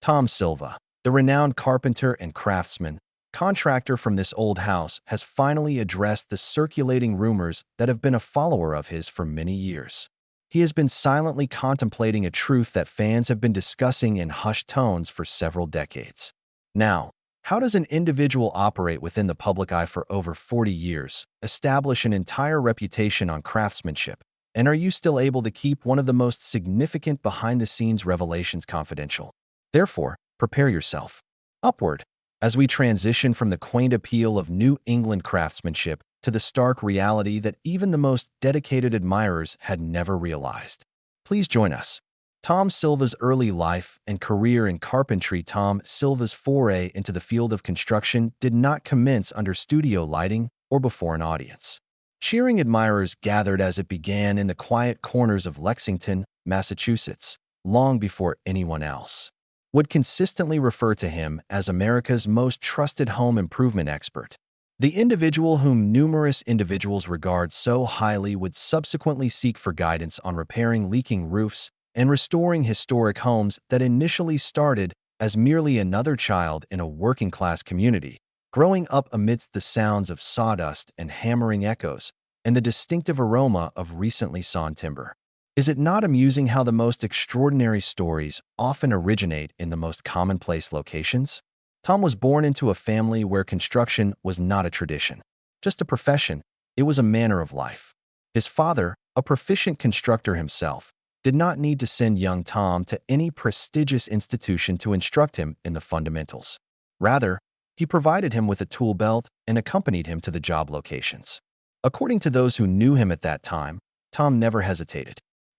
Tom Silva, the renowned carpenter and craftsman, contractor from this old house, has finally addressed the circulating rumors that have been a follower of his for many years. He has been silently contemplating a truth that fans have been discussing in hushed tones for several decades. Now, how does an individual operate within the public eye for over 40 years, establish an entire reputation on craftsmanship, and are you still able to keep one of the most significant behind-the-scenes revelations confidential? Therefore, prepare yourself. Upward, as we transition from the quaint appeal of New England craftsmanship to the stark reality that even the most dedicated admirers had never realized. Please join us. Tom Silva's early life and career in carpentry. Tom Silva's foray into the field of construction did not commence under studio lighting or before an audience. Cheering admirers gathered as it began in the quiet corners of Lexington, Massachusetts, long before anyone else would consistently refer to him as America's most trusted home improvement expert. The individual whom numerous individuals regard so highly would subsequently seek for guidance on repairing leaking roofs and restoring historic homes that initially started as merely another child in a working-class community, growing up amidst the sounds of sawdust and hammering echoes and the distinctive aroma of recently sawn timber. Is it not amusing how the most extraordinary stories often originate in the most commonplace locations? Tom was born into a family where construction was not a tradition, just a profession. It was a manner of life. His father, a proficient constructor himself, did not need to send young Tom to any prestigious institution to instruct him in the fundamentals. Rather, he provided him with a tool belt and accompanied him to the job locations. According to those who knew him at that time, Tom never hesitated.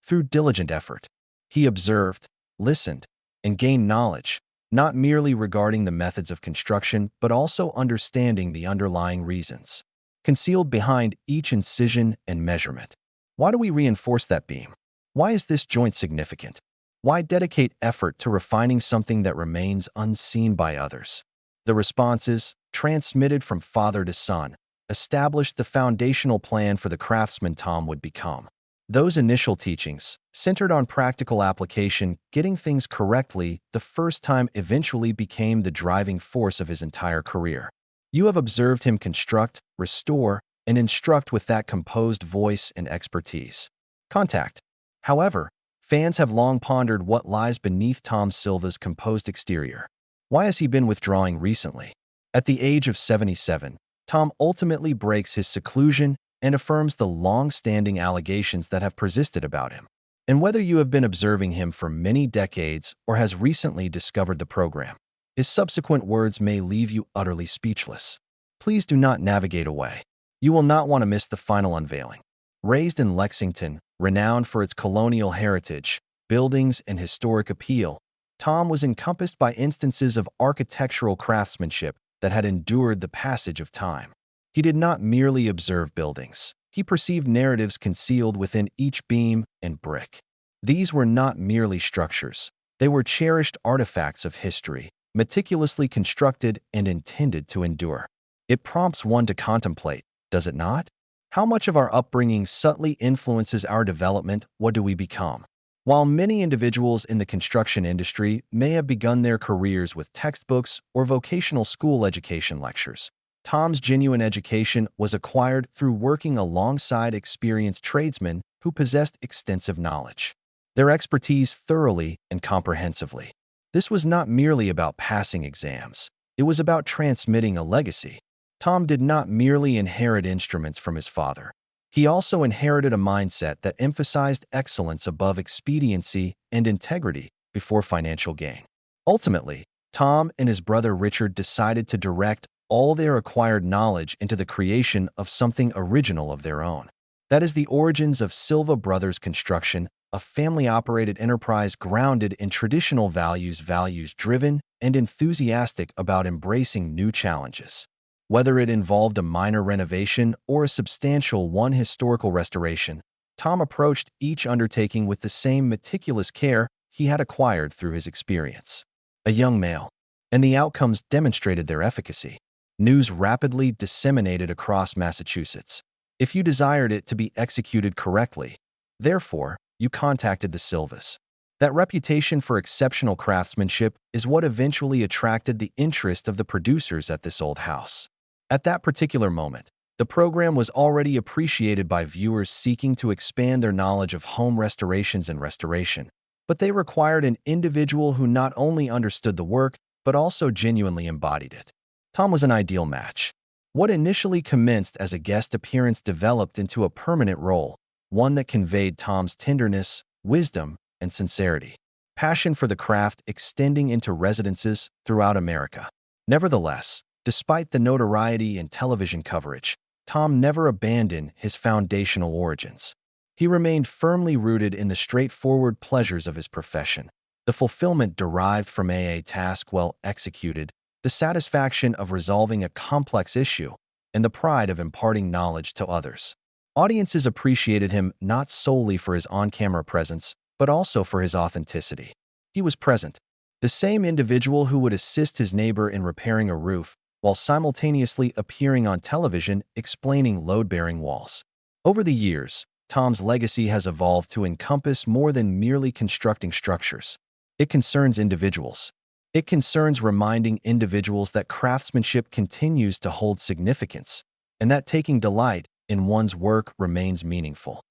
Through diligent effort, he observed, listened, and gained knowledge, not merely regarding the methods of construction, but also understanding the underlying reasons concealed behind each incision and measurement. Why do we reinforce that beam? Why is this joint significant? Why dedicate effort to refining something that remains unseen by others? The responses, transmitted from father to son, established the foundational plan for the craftsman Tom would become. Those initial teachings, centered on practical application, getting things correctly the first time, eventually became the driving force of his entire career. You have observed him construct, restore, and instruct with that composed voice and expertise. Contact. However, fans have long pondered what lies beneath Tom Silva's composed exterior. Why has he been withdrawing recently? At the age of 77, Tom ultimately breaks his seclusion and affirms the long-standing allegations that have persisted about him. And whether you have been observing him for many decades or has recently discovered the program, his subsequent words may leave you utterly speechless. Please do not navigate away. You will not want to miss the final unveiling. Raised in Lexington, renowned for its colonial heritage, buildings, and historic appeal, Tom was encompassed by instances of architectural craftsmanship that had endured the passage of time. He did not merely observe buildings. He perceived narratives concealed within each beam and brick. These were not merely structures. They were cherished artifacts of history, meticulously constructed and intended to endure. It prompts one to contemplate, does it not? How much of our upbringing subtly influences our development? What do we become? While many individuals in the construction industry may have begun their careers with textbooks or vocational school education lectures, Tom's genuine education was acquired through working alongside experienced tradesmen who possessed extensive knowledge. Their expertise thoroughly and comprehensively. This was not merely about passing exams. It was about transmitting a legacy. Tom did not merely inherit instruments from his father. He also inherited a mindset that emphasized excellence above expediency and integrity before financial gain. Ultimately, Tom and his brother Richard decided to direct all their acquired knowledge into the creation of something original of their own. That is the origins of Silva Brothers Construction, a family-operated enterprise grounded in traditional values-driven and enthusiastic about embracing new challenges. Whether it involved a minor renovation or a substantial historical restoration, Tom approached each undertaking with the same meticulous care he had acquired through his experience. A young male, and the outcomes demonstrated their efficacy. News rapidly disseminated across Massachusetts. If you desired it to be executed correctly, therefore, you contacted the Silvas. That reputation for exceptional craftsmanship is what eventually attracted the interest of the producers at this old house. At that particular moment, the program was already appreciated by viewers seeking to expand their knowledge of home restorations and restoration, but they required an individual who not only understood the work, but also genuinely embodied it. Tom was an ideal match. What initially commenced as a guest appearance developed into a permanent role, one that conveyed Tom's tenderness, wisdom, and sincerity, passion for the craft extending into residences throughout America. Nevertheless, despite the notoriety and television coverage, Tom never abandoned his foundational origins. He remained firmly rooted in the straightforward pleasures of his profession, the fulfillment derived from a task well executed, the satisfaction of resolving a complex issue, and the pride of imparting knowledge to others. Audiences appreciated him not solely for his on-camera presence, but also for his authenticity. He was present, the same individual who would assist his neighbor in repairing a roof, while simultaneously appearing on television explaining load-bearing walls. Over the years, Tom's legacy has evolved to encompass more than merely constructing structures. It concerns individuals. It concerns reminding individuals that craftsmanship continues to hold significance, and that taking delight in one's work remains meaningful.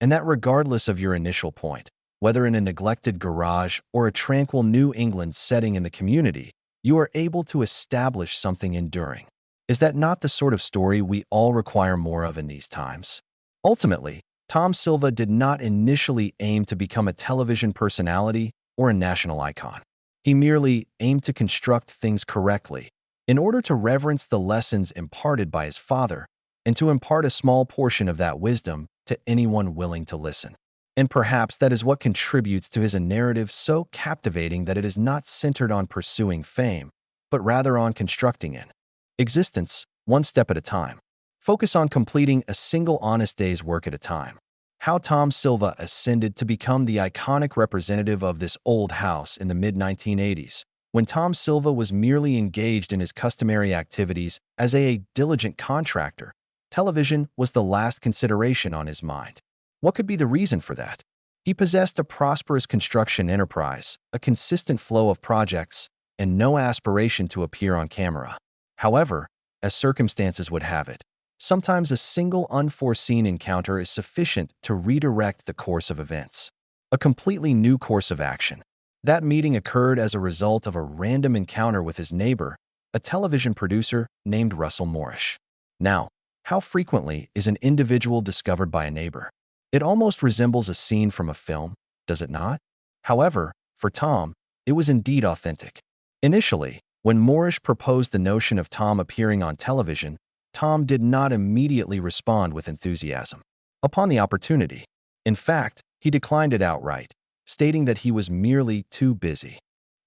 And that regardless of your initial point, whether in a neglected garage or a tranquil New England setting in the community, you are able to establish something enduring. Is that not the sort of story we all require more of in these times? Ultimately, Tom Silva did not initially aim to become a television personality or a national icon. He merely aimed to construct things correctly, in order to reverence the lessons imparted by his father, and to impart a small portion of that wisdom to anyone willing to listen. And perhaps that is what contributes to his narrative so captivating that it is not centered on pursuing fame, but rather on constructing an existence, one step at a time. Focus on completing a single honest day's work at a time. How Tom Silva ascended to become the iconic representative of this old house in the mid-1980s, when Tom Silva was merely engaged in his customary activities as a diligent contractor. Television was the last consideration on his mind. What could be the reason for that? He possessed a prosperous construction enterprise, a consistent flow of projects, and no aspiration to appear on camera. However, as circumstances would have it, sometimes a single unforeseen encounter is sufficient to redirect the course of events. A completely new course of action. That meeting occurred as a result of a random encounter with his neighbor, a television producer named Russell Morrish. Now, how frequently is an individual discovered by a neighbor? It almost resembles a scene from a film, does it not? However, for Tom, it was indeed authentic. Initially, when Morrish proposed the notion of Tom appearing on television, Tom did not immediately respond with enthusiasm upon the opportunity. In fact, he declined it outright, stating that he was merely too busy.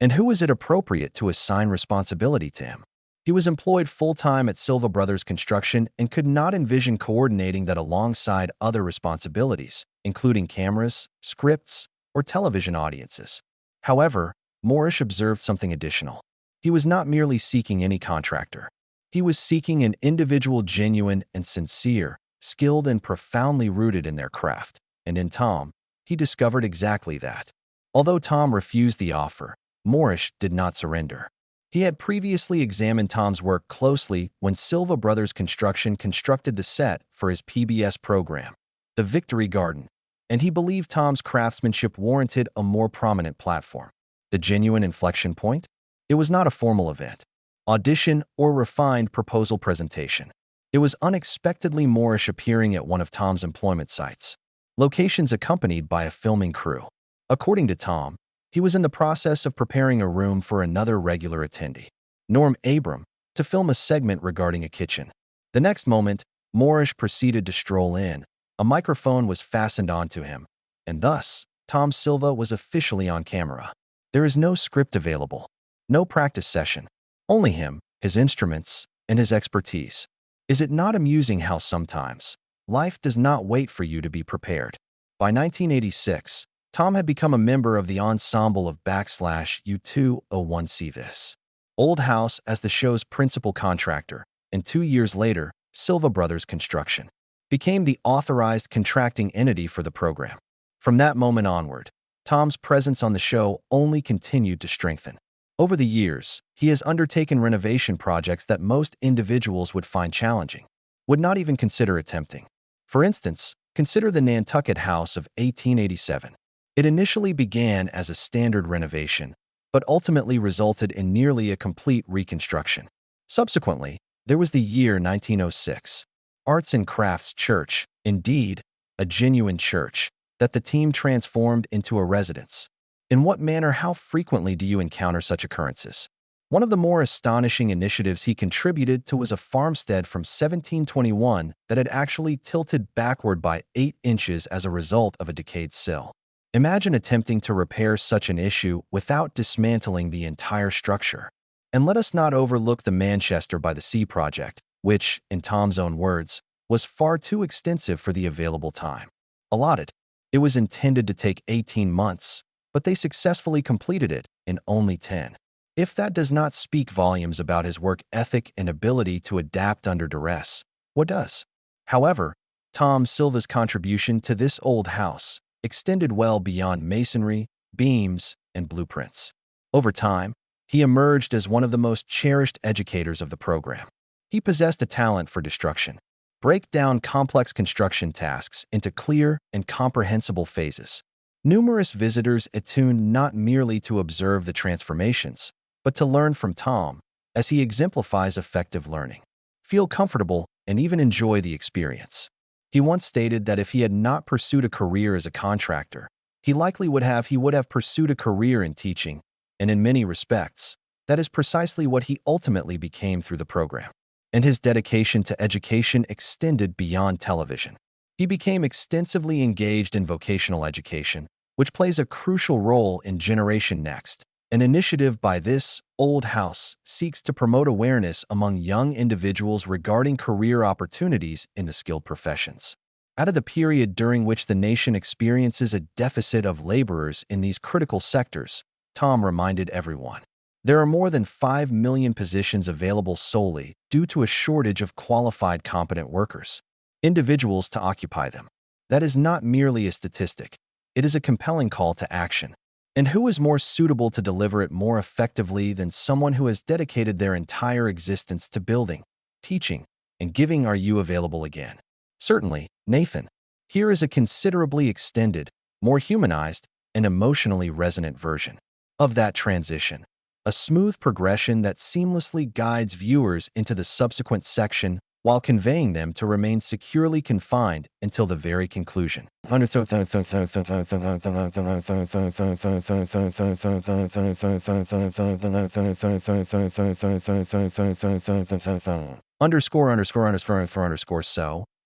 And who was it appropriate to assign responsibility to him? He was employed full-time at Silva Brothers Construction and could not envision coordinating that alongside other responsibilities, including cameras, scripts, or television audiences. However, Morrish observed something additional. He was not merely seeking any contractor. He was seeking an individual genuine and sincere, skilled and profoundly rooted in their craft. And in Tom, he discovered exactly that. Although Tom refused the offer, Morrish did not surrender. He had previously examined Tom's work closely when Silva Brothers Construction constructed the set for his PBS program, The Victory Garden, and he believed Tom's craftsmanship warranted a more prominent platform. The genuine inflection point? It was not a formal event, audition, or refined proposal presentation. It was unexpectedly Morrish appearing at one of Tom's employment sites, locations accompanied by a filming crew. According to Tom, he was in the process of preparing a room for another regular attendee, Norm Abram, to film a segment regarding a kitchen. The next moment, Morrish proceeded to stroll in. A microphone was fastened onto him, and thus, Tom Silva was officially on camera. There is no script available, no practice session, only him, his instruments, and his expertise. Is it not amusing how sometimes life does not wait for you to be prepared? By 1986, Tom had become a member of the ensemble of U201 This Old House as the show's principal contractor, and 2 years later, Silva Brothers Construction became the authorized contracting entity for the program. From that moment onward, Tom's presence on the show only continued to strengthen. Over the years, he has undertaken renovation projects that most individuals would find challenging, would not even consider attempting. For instance, consider the Nantucket House of 1887. It initially began as a standard renovation, but ultimately resulted in nearly a complete reconstruction. Subsequently, there was the year 1906. Arts and Crafts Church, indeed, a genuine church, that the team transformed into a residence. In what manner, how frequently do you encounter such occurrences? One of the more astonishing initiatives he contributed to was a farmstead from 1721 that had actually tilted backward by 8 inches as a result of a decayed sill. Imagine attempting to repair such an issue without dismantling the entire structure. And let us not overlook the Manchester by the Sea project, which, in Tom's own words, was far too extensive for the available time allotted. It was intended to take 18 months, but they successfully completed it in only 10. If that does not speak volumes about his work ethic and ability to adapt under duress, what does? However, Tom Silva's contribution to this old house extended well beyond masonry, beams, and blueprints. Over time, he emerged as one of the most cherished educators of the program. He possessed a talent for destruction. Break down complex construction tasks into clear and comprehensible phases. Numerous visitors attuned not merely to observe the transformations, but to learn from Tom, as he exemplifies effective learning. Feel comfortable and even enjoy the experience. He once stated that if he had not pursued a career as a contractor, he would have pursued a career in teaching, and in many respects, that is precisely what he ultimately became through the program. And his dedication to education extended beyond television. He became extensively engaged in vocational education, which plays a crucial role in Generation Next. An initiative by this old house seeks to promote awareness among young individuals regarding career opportunities in the skilled professions. Out of the period during which the nation experiences a deficit of laborers in these critical sectors, Tom reminded everyone, there are more than 5 million positions available solely due to a shortage of qualified, competent workers, individuals to occupy them. That is not merely a statistic. It is a compelling call to action. And who is more suitable to deliver it more effectively than someone who has dedicated their entire existence to building, teaching, and giving? Are you available again? Certainly, Nathan. Here is a considerably extended, more humanized, and emotionally resonant version of that transition. A smooth progression that seamlessly guides viewers into the subsequent section while conveying them to remain securely confined until the very conclusion. So,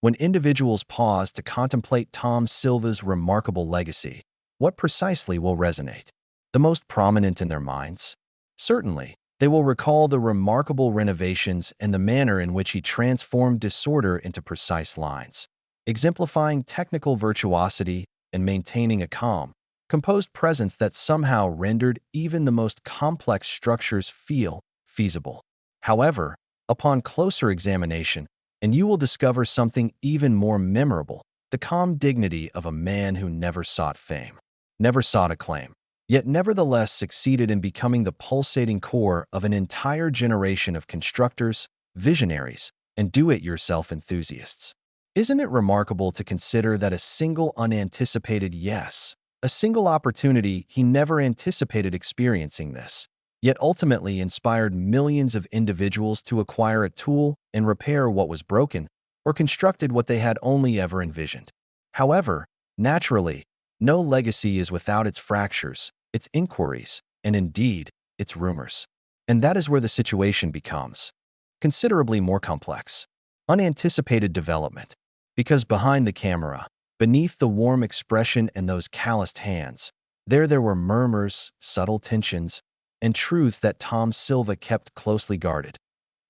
when individuals pause to contemplate Tom Silva's remarkable legacy, what precisely will resonate the most prominent in their minds? Certainly, they will recall the remarkable renovations and the manner in which he transformed disorder into precise lines, exemplifying technical virtuosity and maintaining a calm, composed presence that somehow rendered even the most complex structures feel feasible. However, upon closer examination, and you will discover something even more memorable, the calm dignity of a man who never sought fame, never sought acclaim, yet nevertheless succeeded in becoming the pulsating core of an entire generation of constructors, visionaries, and do-it-yourself enthusiasts. Isn't it remarkable to consider that a single unanticipated a single opportunity he never anticipated experiencing this, yet ultimately inspired millions of individuals to acquire a tool and repair what was broken, or constructed what they had only ever envisioned? However, naturally, no legacy is without its fractures, its inquiries, and indeed, its rumors. And that is where the situation becomes considerably more complex. Unanticipated development. Because behind the camera, beneath the warm expression and those calloused hands, there were murmurs, subtle tensions, and truths that Tom Silva kept closely guarded.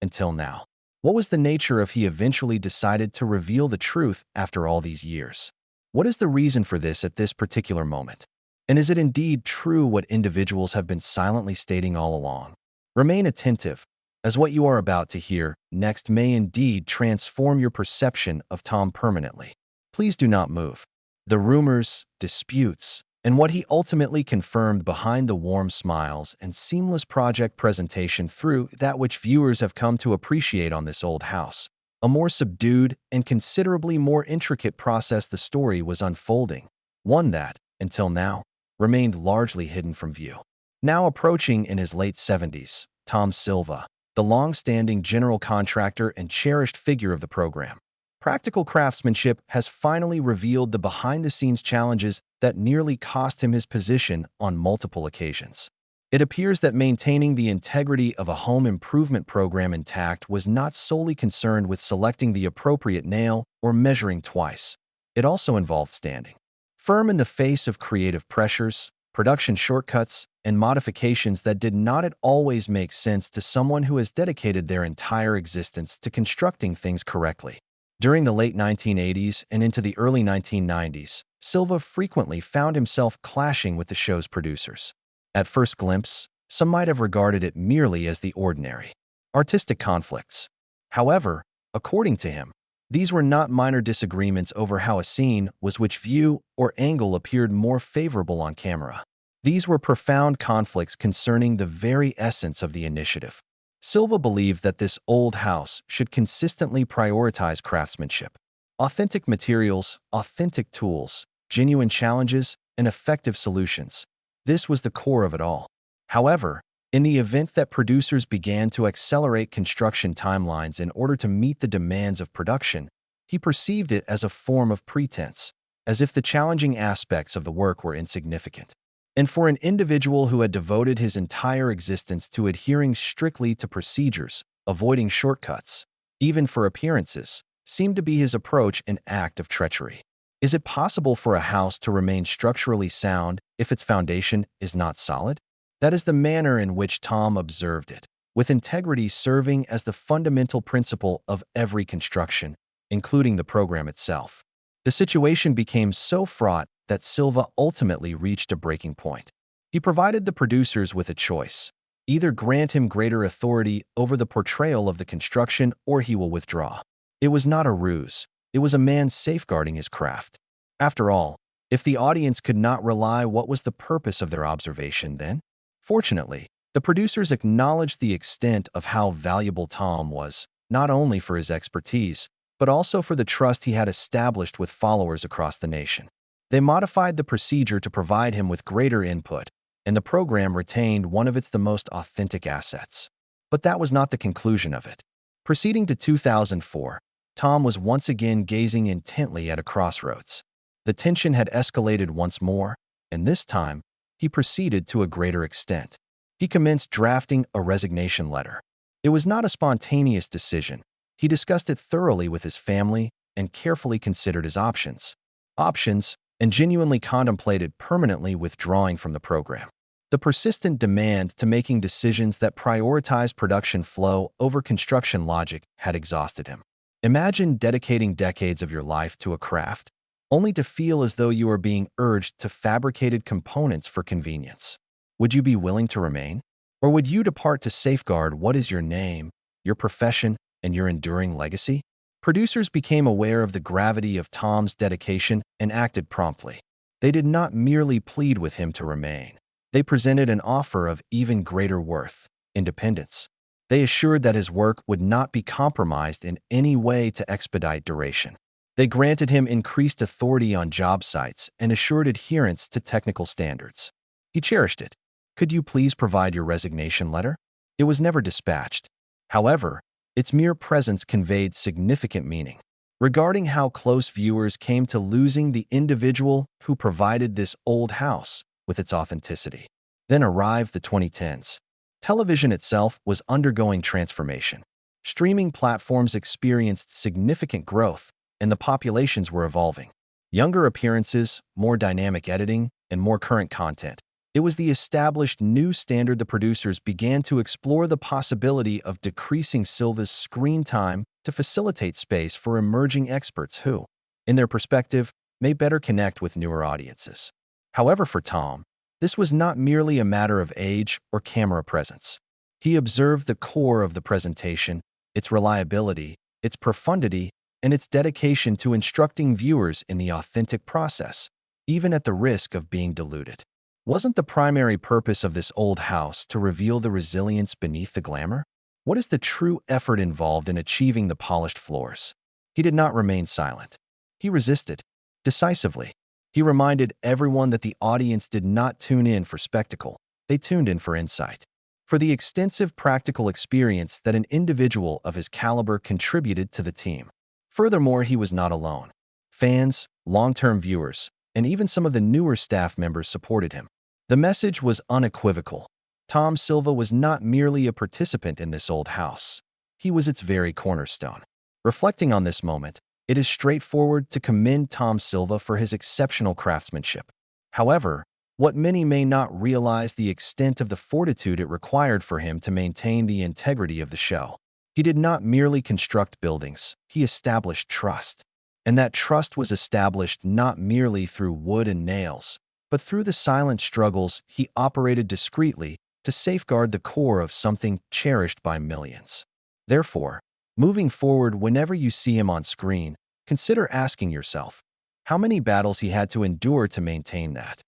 Until now. What was the nature of he eventually decided to reveal the truth after all these years? What is the reason for this at this particular moment? And is it indeed true what individuals have been silently stating all along? Remain attentive, as what you are about to hear next may indeed transform your perception of Tom permanently. Please do not move. The rumors, disputes, and what he ultimately confirmed behind the warm smiles and seamless project presentation through that which viewers have come to appreciate on this old house. A more subdued and considerably more intricate process the story was unfolding, one that, until now, remained largely hidden from view. Now approaching in his late 70s, Tom Silva, the long-standing general contractor and cherished figure of the program. Practical craftsmanship has finally revealed the behind-the-scenes challenges that nearly cost him his position on multiple occasions. It appears that maintaining the integrity of a home improvement program intact was not solely concerned with selecting the appropriate nail or measuring twice. It also involved standing firm in the face of creative pressures, production shortcuts, and modifications that did not always make sense to someone who has dedicated their entire existence to constructing things correctly. During the late 1980s and into the early 1990s, Silva frequently found himself clashing with the show's producers. At first glimpse, some might have regarded it merely as the ordinary artistic conflicts. However, according to him, these were not minor disagreements over how a scene was, which view or angle appeared more favorable on camera. These were profound conflicts concerning the very essence of the initiative. Silva believed that this old house should consistently prioritize craftsmanship, authentic materials, authentic tools, genuine challenges, and effective solutions. This was the core of it all. However, in the event that producers began to accelerate construction timelines in order to meet the demands of production, he perceived it as a form of pretense, as if the challenging aspects of the work were insignificant. And for an individual who had devoted his entire existence to adhering strictly to procedures, avoiding shortcuts, even for appearances, seemed to be his approach an act of treachery. Is it possible for a house to remain structurally sound if its foundation is not solid? That is the manner in which Tom observed it, with integrity serving as the fundamental principle of every construction, including the program itself. The situation became so fraught that Silva ultimately reached a breaking point. He provided the producers with a choice: either grant him greater authority over the portrayal of the construction or he will withdraw. It was not a ruse. It was a man safeguarding his craft. After all, if the audience could not rely, what was the purpose of their observation then? Fortunately, the producers acknowledged the extent of how valuable Tom was, not only for his expertise, but also for the trust he had established with followers across the nation. They modified the procedure to provide him with greater input, and the program retained one of its most authentic assets. But that was not the conclusion of it. Proceeding to 2004, Tom was once again gazing intently at a crossroads. The tension had escalated once more, and this time, he proceeded to a greater extent. He commenced drafting a resignation letter. It was not a spontaneous decision. He discussed it thoroughly with his family and carefully considered his options, and genuinely contemplated permanently withdrawing from the program. The persistent demand to making decisions that prioritize production flow over construction logic had exhausted him. Imagine dedicating decades of your life to a craft, only to feel as though you are being urged to fabricated components for convenience. Would you be willing to remain? Or would you depart to safeguard what is your name, your profession, and your enduring legacy? Producers became aware of the gravity of Tom's dedication and acted promptly. They did not merely plead with him to remain. They presented an offer of even greater worth: independence. They assured that his work would not be compromised in any way to expedite duration. They granted him increased authority on job sites and assured adherence to technical standards. He cherished it. Could you please provide your resignation letter? It was never dispatched. However, its mere presence conveyed significant meaning. Regarding how close viewers came to losing the individual who provided this old house with its authenticity. Then arrived the 2010s. Television itself was undergoing transformation. Streaming platforms experienced significant growth, and the populations were evolving. Younger appearances, more dynamic editing, and more current content. It was the established new standard. The producers began to explore the possibility of decreasing Silva's screen time to facilitate space for emerging experts who, in their perspective, may better connect with newer audiences. However, for Tom, this was not merely a matter of age or camera presence. He observed the core of the presentation, its reliability, its profundity, and its dedication to instructing viewers in the authentic process. even at the risk of being diluted. Wasn't the primary purpose of this old house to reveal the resilience beneath the glamour? What is the true effort involved in achieving the polished floors? He did not remain silent. He resisted, decisively. He reminded everyone that the audience did not tune in for spectacle. They tuned in for insight, for the extensive practical experience that an individual of his caliber contributed to the team. Furthermore, he was not alone. Fans, long-term viewers, and even some of the newer staff members supported him. The message was unequivocal. Tom Silva was not merely a participant in this old house. He was its very cornerstone. Reflecting on this moment, it is straightforward to commend Tom Silva for his exceptional craftsmanship. However, what many may not realize the extent of the fortitude it required for him to maintain the integrity of the show. He did not merely construct buildings, he established trust. And that trust was established not merely through wood and nails, but through the silent struggles he operated discreetly to safeguard the core of something cherished by millions. Therefore, moving forward, whenever you see him on screen, consider asking yourself, how many battles he had to endure to maintain that?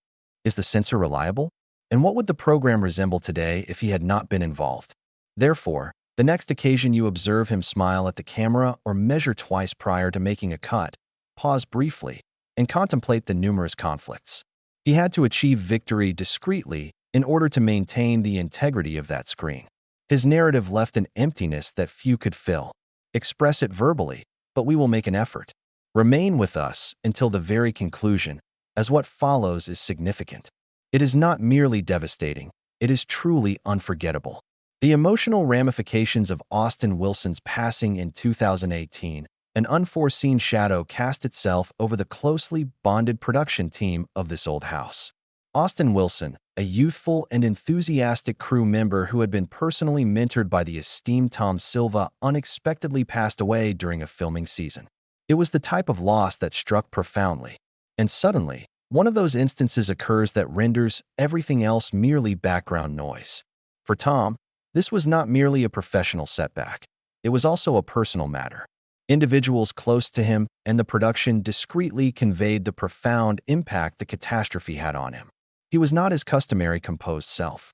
Is the sensor reliable? And what would the program resemble today if he had not been involved? Therefore, the next occasion you observe him smile at the camera or measure twice prior to making a cut, pause briefly, and contemplate the numerous conflicts. He had to achieve victory discreetly in order to maintain the integrity of that screen. His narrative left an emptiness that few could fill. Express it verbally, but we will make an effort. Remain with us until the very conclusion, as what follows is significant. It is not merely devastating, it is truly unforgettable. The emotional ramifications of Austin Wilson's passing in 2018, an unforeseen shadow cast itself over the closely bonded production team of this old house. Austin Wilson, a youthful and enthusiastic crew member who had been personally mentored by the esteemed Tom Silva, unexpectedly passed away during a filming season. It was the type of loss that struck profoundly. And suddenly, one of those instances occurs that renders everything else merely background noise. For Tom, this was not merely a professional setback. It was also a personal matter. Individuals close to him and the production discreetly conveyed the profound impact the catastrophe had on him. He was not his customary composed self.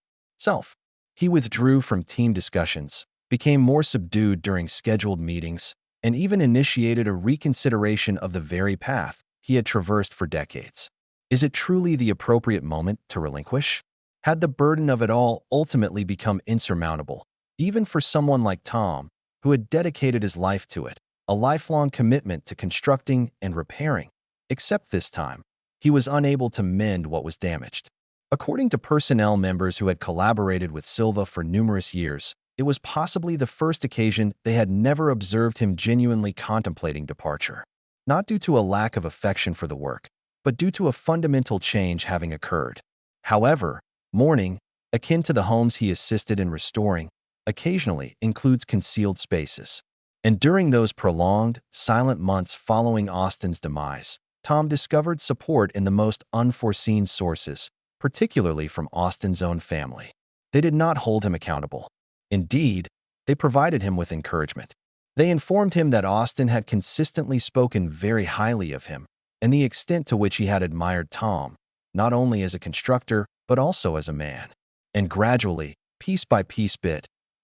He withdrew from team discussions, became more subdued during scheduled meetings, and even initiated a reconsideration of the very path he had traversed for decades. Is it truly the appropriate moment to relinquish? Had the burden of it all ultimately become insurmountable, even for someone like Tom, who had dedicated his life to it, a lifelong commitment to constructing and repairing? Except this time, he was unable to mend what was damaged. According to personnel members who had collaborated with Silva for numerous years, it was possibly the first occasion they had never observed him genuinely contemplating departure. Not due to a lack of affection for the work, but due to a fundamental change having occurred. However, mourning, akin to the homes he assisted in restoring, occasionally includes concealed spaces. And during those prolonged, silent months following Austin's demise, Tom discovered support in the most unforeseen sources, particularly from Austin's own family. They did not hold him accountable. Indeed, they provided him with encouragement. They informed him that Austin had consistently spoken very highly of him, and the extent to which he had admired Tom, not only as a constructor, but also as a man. And gradually, piece by piece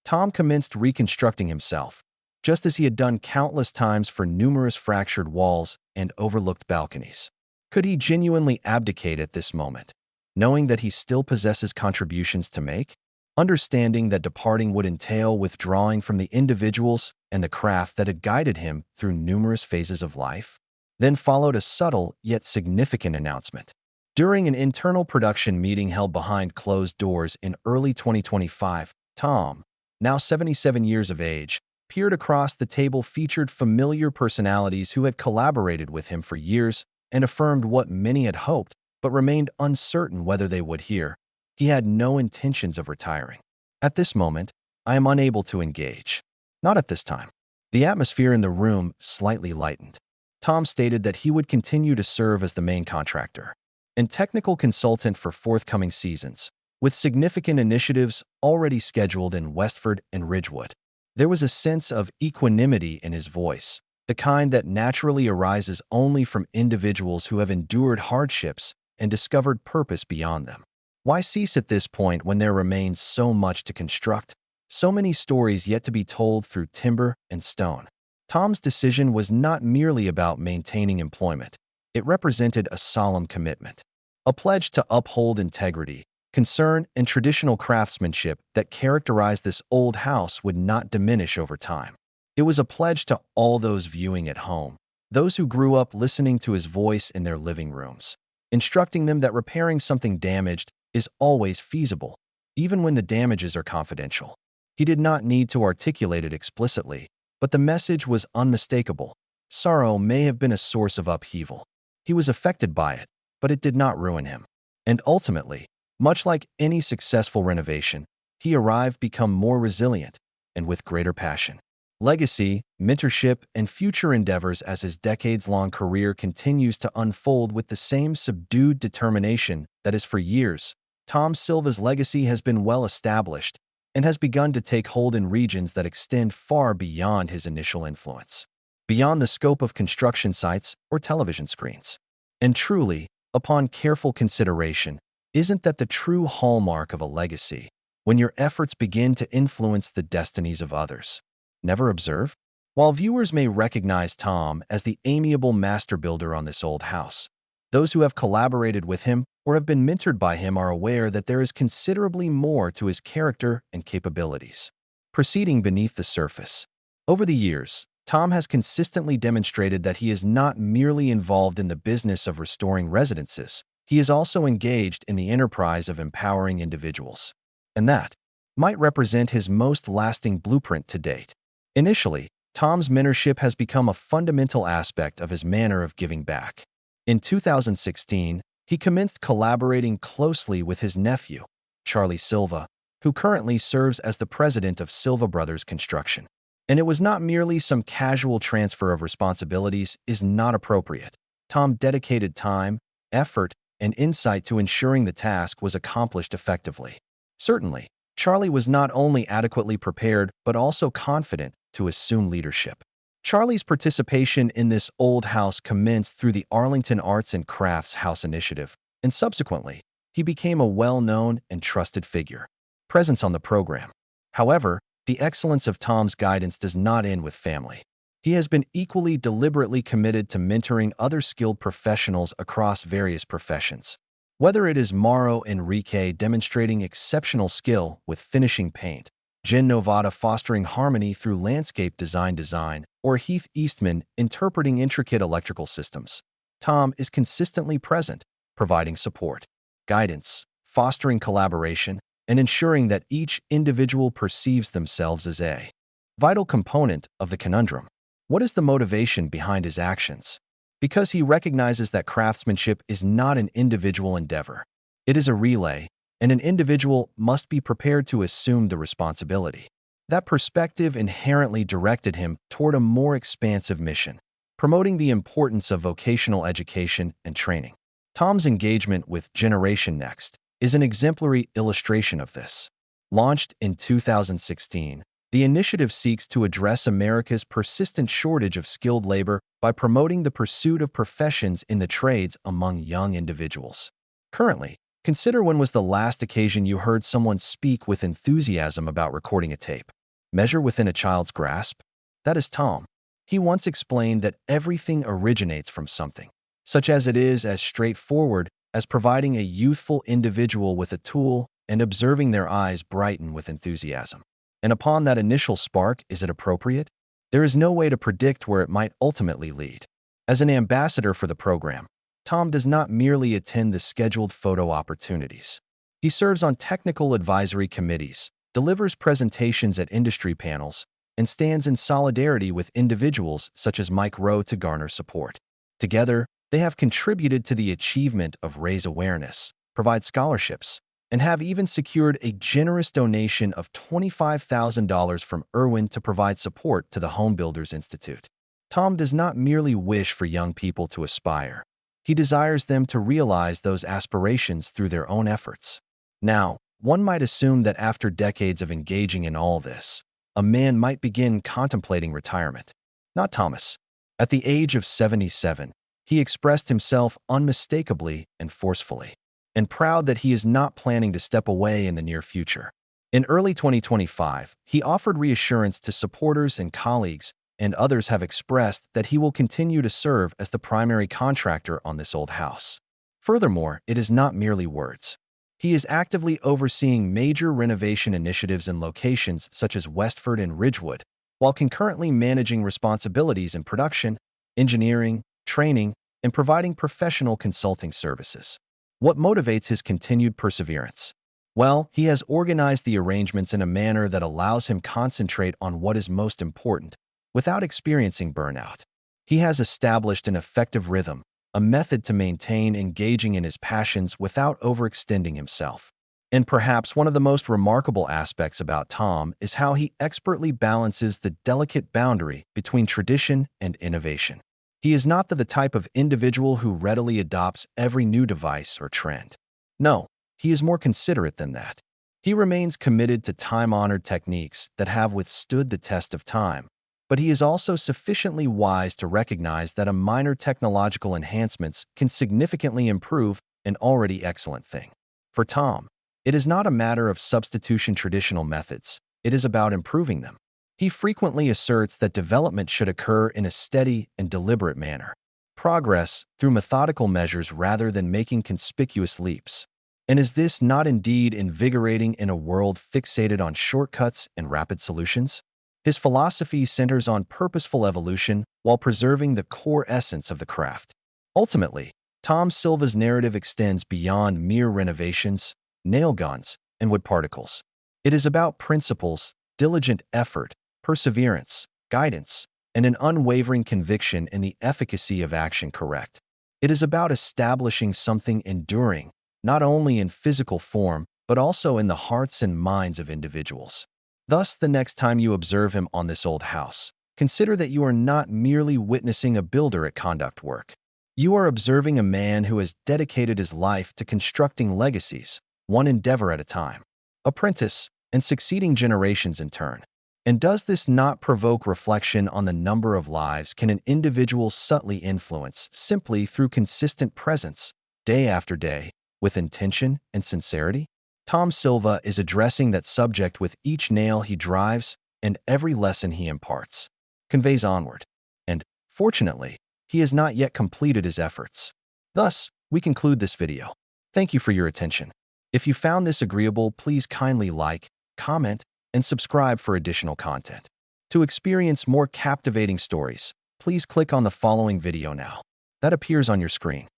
Tom commenced reconstructing himself, just as he had done countless times for numerous fractured walls and overlooked balconies. Could he genuinely abdicate at this moment, knowing that he still possesses contributions to make? Understanding that departing would entail withdrawing from the individuals and the craft that had guided him through numerous phases of life? Then followed a subtle yet significant announcement. During an internal production meeting held behind closed doors in early 2025, Tom, now 77 years of age, peered across the table, featured familiar personalities who had collaborated with him for years, and affirmed what many had hoped, but remained uncertain whether they would hear. He had no intentions of retiring. At this moment, I am unable to engage. Not at this time. The atmosphere in the room slightly lightened. Tom stated that he would continue to serve as the main contractor and technical consultant for forthcoming seasons, with significant initiatives already scheduled in Westford and Ridgewood. There was a sense of equanimity in his voice, the kind that naturally arises only from individuals who have endured hardships and discovered purpose beyond them. Why cease at this point when there remains so much to construct? So many stories yet to be told through timber and stone. Tom's decision was not merely about maintaining employment. It represented a solemn commitment, a pledge to uphold integrity, concern, and traditional craftsmanship that characterized this old house would not diminish over time. It was a pledge to all those viewing at home, those who grew up listening to his voice in their living rooms, instructing them that repairing something damaged is always feasible, even when the damages are confidential. He did not need to articulate it explicitly, but the message was unmistakable. Sorrow may have been a source of upheaval. He was affected by it, but it did not ruin him. And ultimately, much like any successful renovation, he arrived become more resilient and with greater passion. Legacy, mentorship, and future endeavors as his decades-long career continues to unfold with the same subdued determination that is for years. Tom Silva's legacy has been well established and has begun to take hold in regions that extend far beyond his initial influence, beyond the scope of construction sites or television screens. And truly, upon careful consideration, isn't that the true hallmark of a legacy, when your efforts begin to influence the destinies of others? Never observe? While viewers may recognize Tom as the amiable master builder on this old house, those who have collaborated with him or have been mentored by him are aware that there is considerably more to his character and capabilities. Proceeding beneath the surface. Over the years, Tom has consistently demonstrated that he is not merely involved in the business of restoring residences, he is also engaged in the enterprise of empowering individuals. And that might represent his most lasting blueprint to date. Initially, Tom's mentorship has become a fundamental aspect of his manner of giving back. In 2016, he commenced collaborating closely with his nephew, Charlie Silva, who currently serves as the president of Silva Brothers Construction. And it was not merely some casual transfer of responsibilities is not appropriate. Tom dedicated time, effort, and insight to ensuring the task was accomplished effectively. Certainly, Charlie was not only adequately prepared but also confident to assume leadership. Charlie's participation in this old house commenced through the Arlington Arts and Crafts House Initiative, and subsequently, he became a well-known and trusted figure. Presence on the program. However, the excellence of Tom's guidance does not end with family. He has been equally deliberately committed to mentoring other skilled professionals across various professions. Whether it is Mauro Enrique demonstrating exceptional skill with finishing paint, Jen Novata fostering harmony through landscape design, or Heath Eastman interpreting intricate electrical systems, Tom is consistently present, providing support, guidance, fostering collaboration, and ensuring that each individual perceives themselves as a vital component of the conundrum. What is the motivation behind his actions? Because he recognizes that craftsmanship is not an individual endeavor. It is a relay, and an individual must be prepared to assume the responsibility. That perspective inherently directed him toward a more expansive mission, promoting the importance of vocational education and training. Tom's engagement with Generation Next is an exemplary illustration of this. Launched in 2016, the initiative seeks to address America's persistent shortage of skilled labor by promoting the pursuit of professions in the trades among young individuals. Currently, consider when was the last occasion you heard someone speak with enthusiasm about recording a tape. Measure within a child's grasp? That is Tom. He once explained that everything originates from something, such as it is as straightforward as providing a youthful individual with a tool and observing their eyes brighten with enthusiasm. And upon that initial spark, is it appropriate? There is no way to predict where it might ultimately lead. As an ambassador for the program, Tom does not merely attend the scheduled photo opportunities. He serves on technical advisory committees, delivers presentations at industry panels, and stands in solidarity with individuals such as Mike Rowe to garner support. Together, they have contributed to the achievement of raise awareness, provide scholarships, and have even secured a generous donation of $25,000 from Irwin to provide support to the Home Builders Institute. Tom does not merely wish for young people to aspire. He desires them to realize those aspirations through their own efforts. Now, one might assume that after decades of engaging in all this, a man might begin contemplating retirement. Not Thomas. At the age of 77, he expressed himself unmistakably and forcefully, and proud that he is not planning to step away in the near future. In early 2025, he offered reassurance to supporters and colleagues, and others have expressed that he will continue to serve as the primary contractor on this old house. Furthermore, it is not merely words. He is actively overseeing major renovation initiatives in locations such as Westford and Ridgewood, while concurrently managing responsibilities in production, engineering, training, and providing professional consulting services. What motivates his continued perseverance? Well, he has organized the arrangements in a manner that allows him concentrate on what is most important, without experiencing burnout. He has established an effective rhythm, a method to maintain engaging in his passions without overextending himself. And perhaps one of the most remarkable aspects about Tom is how he expertly balances the delicate boundary between tradition and innovation. He is not the type of individual who readily adopts every new device or trend. No, he is more considerate than that. He remains committed to time-honored techniques that have withstood the test of time, but he is also sufficiently wise to recognize that a minor technological enhancements can significantly improve an already excellent thing. For Tom, it is not a matter of substitution traditional methods, it is about improving them. He frequently asserts that development should occur in a steady and deliberate manner. Progress through methodical measures rather than making conspicuous leaps. And is this not indeed invigorating in a world fixated on shortcuts and rapid solutions? His philosophy centers on purposeful evolution while preserving the core essence of the craft. Ultimately, Tom Silva's narrative extends beyond mere renovations, nail guns, and wood particles. It is about principles, diligent effort, perseverance, guidance, and an unwavering conviction in the efficacy of action correct. It is about establishing something enduring, not only in physical form, but also in the hearts and minds of individuals. Thus, the next time you observe him on this old house, consider that you are not merely witnessing a builder at conduct work. You are observing a man who has dedicated his life to constructing legacies, one endeavor at a time. Apprentice, and succeeding generations in turn. And does this not provoke reflection on the number of lives can an individual subtly influence simply through consistent presence, day after day, with intention and sincerity? Tom Silva is addressing that subject with each nail he drives and every lesson he imparts, conveys onward. And, fortunately, he has not yet completed his efforts. Thus, we conclude this video. Thank you for your attention. If you found this agreeable, please kindly like, comment, and subscribe for additional content. To experience more captivating stories, please click on the following video now that appears on your screen.